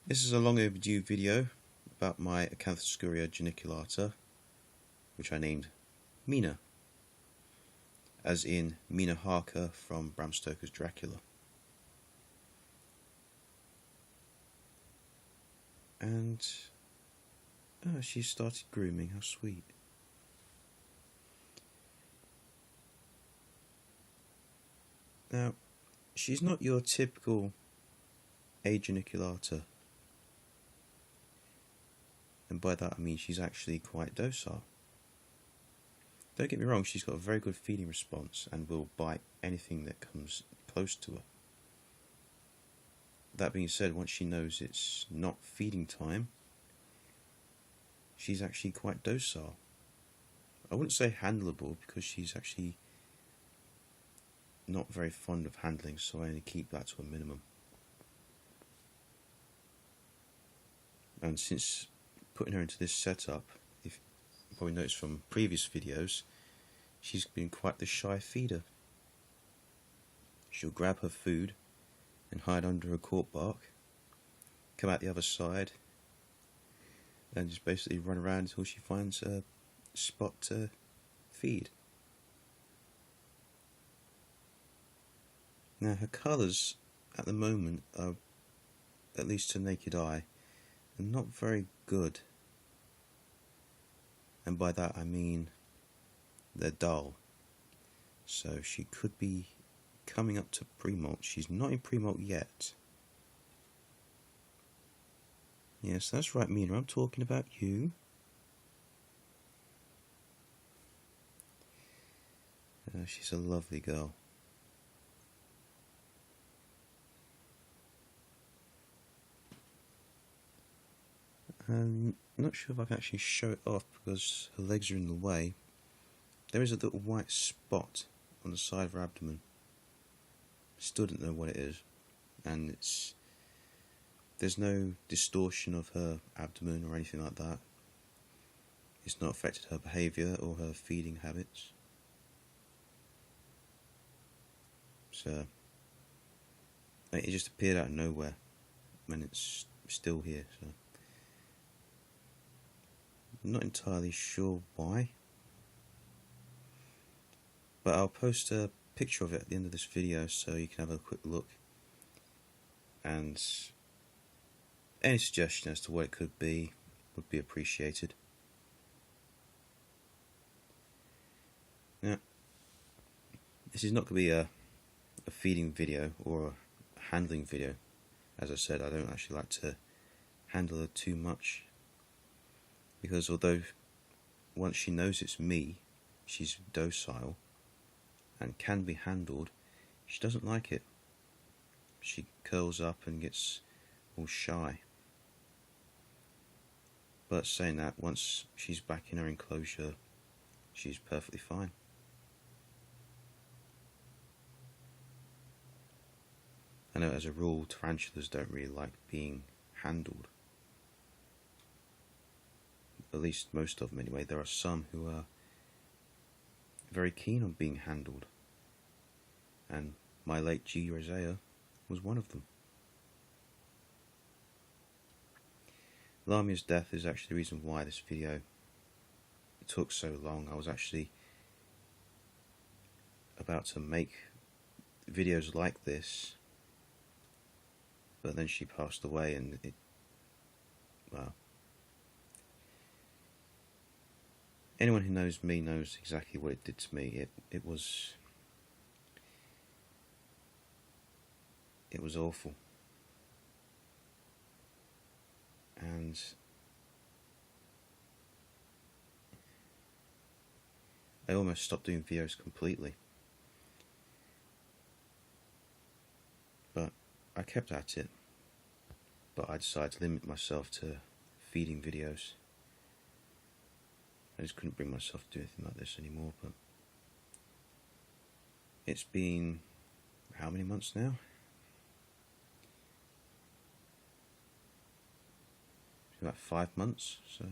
This is a long overdue video about my Acanthoscurria Geniculata, which I named Mina, as in Mina Harker from Bram Stoker's Dracula. And she started grooming, how sweet. Now, she's not your typical A Geniculata, and by that I mean she's actually quite docile. Don't get me wrong, she's got a very good feeding response and will bite anything that comes close to her. That being said, once she knows it's not feeding time, she's actually quite docile. I wouldn't say handleable because she's actually not very fond of handling, so I only keep that to a minimum. And since putting her into this setup, if you probably noticed from previous videos, she's been quite the shy feeder. She'll grab her food and hide under a cork bark, come out the other side, and just basically run around until she finds a spot to feed. Now her colours at the moment are, at least to naked eye, are not very good. And by that I mean they're dull. So she could be coming up to pre-molt. She's not in pre-molt yet. Yes, that's right, Mina, I'm talking about you. She's a lovely girl. I'm not sure if I can actually show it off because her legs are in the way. There is a little white spot on the side of her abdomen. Still don't know what it is, and there's no distortion of her abdomen or anything like that. It's not affected her behaviour or her feeding habits. So it just appeared out of nowhere when it's still here. So I'm not entirely sure why, but I'll post a picture of it at the end of this video so you can have a quick look, and any suggestion as to what it could be would be appreciated. Now, this is not going to be a feeding video or a handling video. As I said, I don't actually like to handle her too much, because although once she knows it's me, she's docile and can be handled, she doesn't like it. She curls up and gets all shy. But saying that, once she's back in her enclosure, she's perfectly fine. I know as a rule tarantulas don't really like being handled. At least most of them anyway. There are some who are very keen on being handled, and my late G. rosea was one of them. Lamia's death is actually the reason why this video took so long. I was actually about to make videos like this, but then she passed away, and well, anyone who knows me knows exactly what it did to me. It was awful. And I almost stopped doing videos completely. But I kept at it. But I decided to limit myself to feeding videos. I just couldn't bring myself to do anything like this anymore. But it's been how many months now? About 5 months, so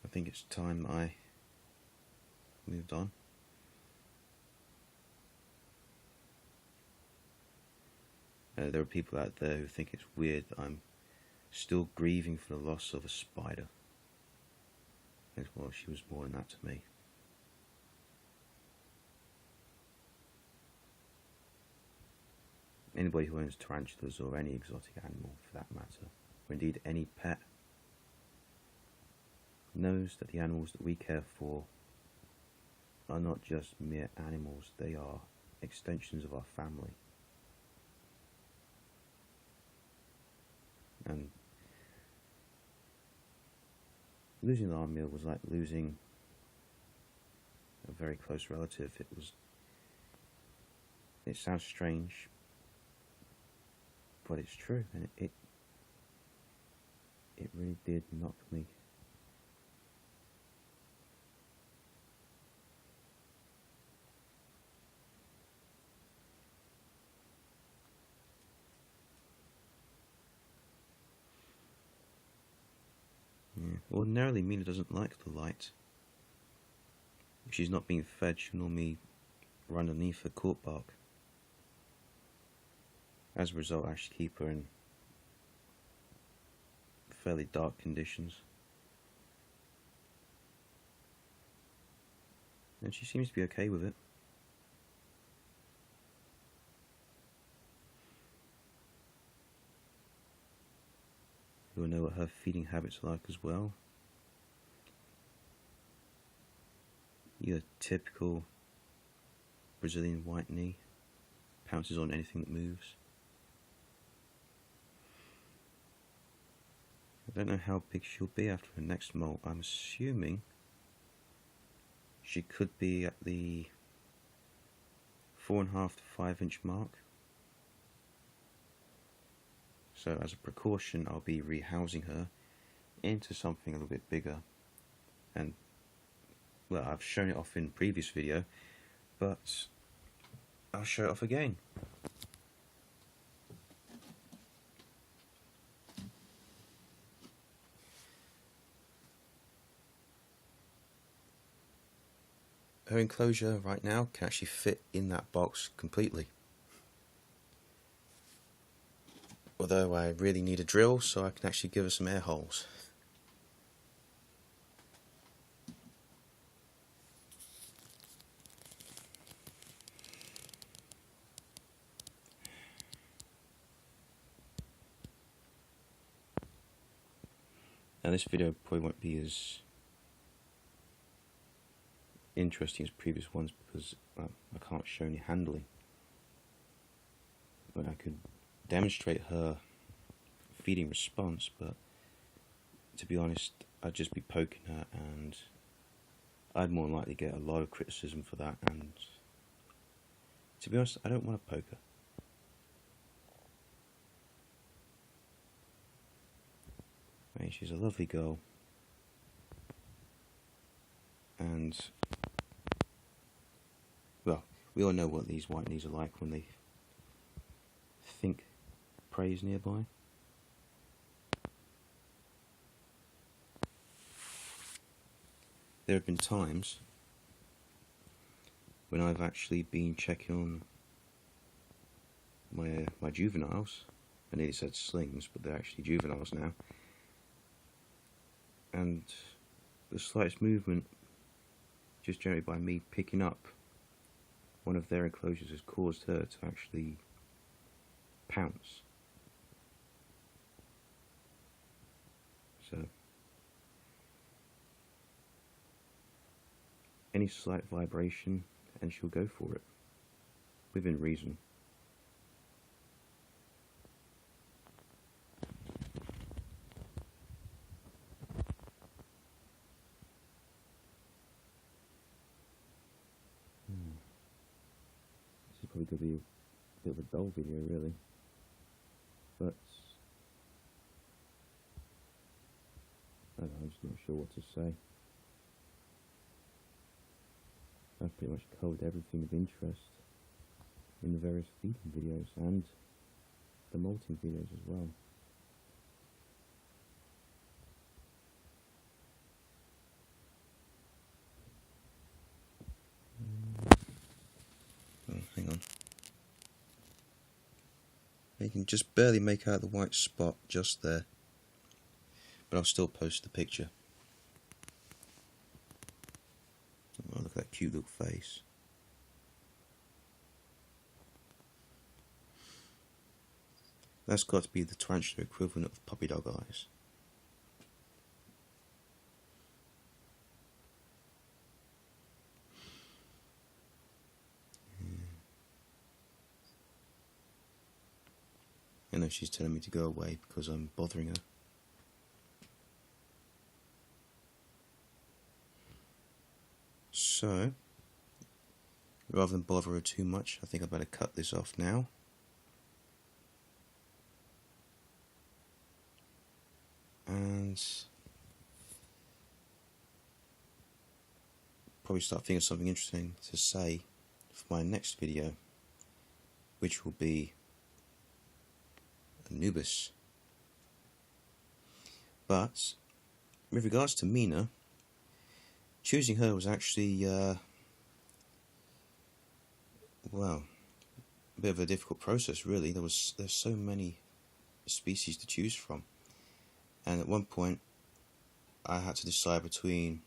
I think it's time I moved on. There are people out there who think it's weird that I'm still grieving for the loss of a spider. Well, she was more than that to me. Anybody who owns tarantulas, or any exotic animal for that matter, or indeed any pet, knows that the animals that we care for are not just mere animals, they are extensions of our family. And losing Lamia was like losing a very close relative. It sounds strange, but it's true, and it really did knock me. Yeah. Ordinarily, Mina doesn't like the light. If she's not being fed, she'll normally run underneath her court bark. As a result, I actually keep her in fairly dark conditions. And she seems to be okay with it. You'll know what her feeding habits are like as well. Your typical Brazilian white knee, pounces on anything that moves. I don't know how big she'll be after her next molt. I'm assuming she could be at the 4.5 to 5 inch mark. So as a precaution, I'll be rehousing her into something a little bit bigger. And well, I've shown it off in previous video, but I'll show it off again. Her enclosure right now can actually fit in that box completely. Although I really need a drill so I can actually give her some air holes. Now this video probably won't be as interesting as previous ones because I can't show any handling. But I could demonstrate her feeding response, but to be honest, I'd just be poking her and I'd more than likely get a lot of criticism for that, and to be honest, I don't want to poke her. I mean, she's a lovely girl, and well, we all know what these white knees are like when they think prey is nearby. There have been times when I've actually been checking on my juveniles. I nearly said slings, but they're actually juveniles now. And the slightest movement, just generally by me picking up one of their enclosures, has caused her to actually pounce. So any slight vibration and she'll go for it, within reason. This is probably going to be a bit of a dull video really, but I don't know, I'm just not sure what to say. I've pretty much covered everything of interest in the various feeding videos and the molting videos as well. Oh, hang on. You can just barely make out the white spot just there, but I'll still post the picture. Oh, look at that cute little face. That's got to be the tarantula equivalent of puppy dog eyes. I know she's telling me to go away because I'm bothering her. So, rather than bother her too much, I think I better cut this off now. And probably start thinking of something interesting to say for my next video, which will be Anubis. But with regards to Mina, choosing her was actually well, a bit of a difficult process really. There's so many species to choose from, and at one point I had to decide between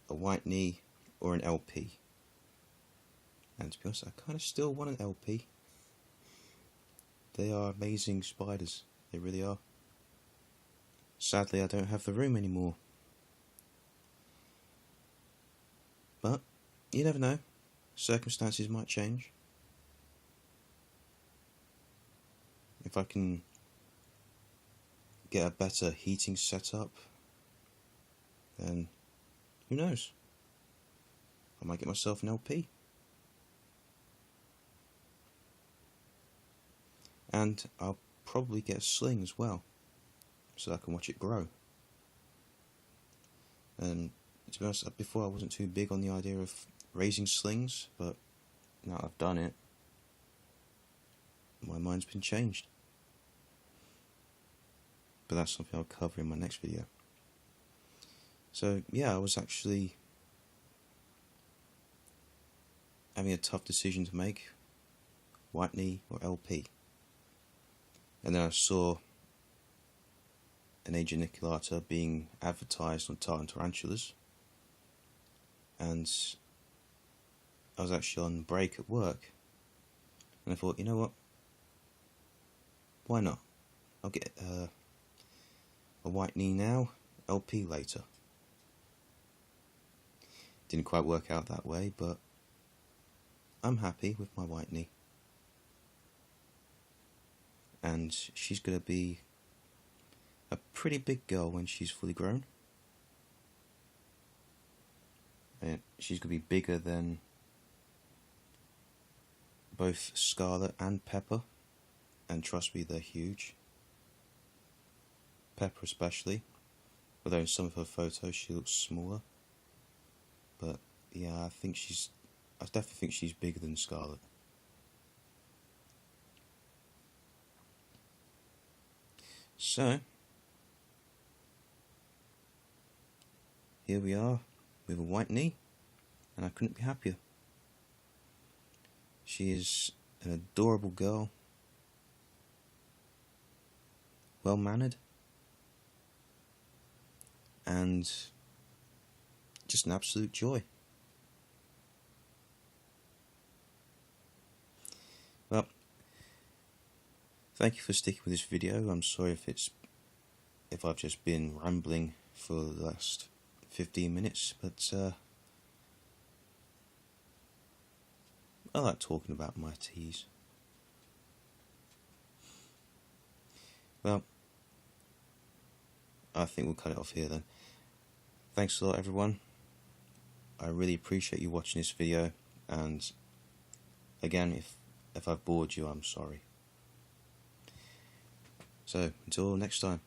a white knee or an LP, and to be honest, I kind of still want an LP. They are amazing spiders, they really are. Sadly, I don't have the room anymore. But you never know, circumstances might change. If I can get a better heating setup, then who knows? I might get myself an LP. And I'll probably get a sling as well, so I can watch it grow. And to be honest, before I wasn't too big on the idea of raising slings, but now I've done it, my mind's been changed. But that's something I'll cover in my next video. So yeah, I was actually having a tough decision to make, white knee or LP. And then I saw an A. Geniculata being advertised on tartan tarantulas, and I was actually on break at work, and I thought, you know what, why not? I'll get a white knee now, LP later. Didn't quite work out that way, but I'm happy with my white knee. And she's going to be a pretty big girl when she's fully grown. And she's going to be bigger than both Scarlet and Pepper. And trust me, they're huge. Pepper especially. Although in some of her photos she looks smaller. But yeah, I definitely think she's bigger than Scarlet. So, here we are with a white knee, and I couldn't be happier. She is an adorable girl, well mannered, and just an absolute joy. Well, thank you for sticking with this video. I'm sorry if I've just been rambling for the last 15 minutes, but I like talking about my teas. Well, I think we'll cut it off here then. Thanks a lot, everyone. I really appreciate you watching this video, and again, if I've bored you, I'm sorry. So, until next time.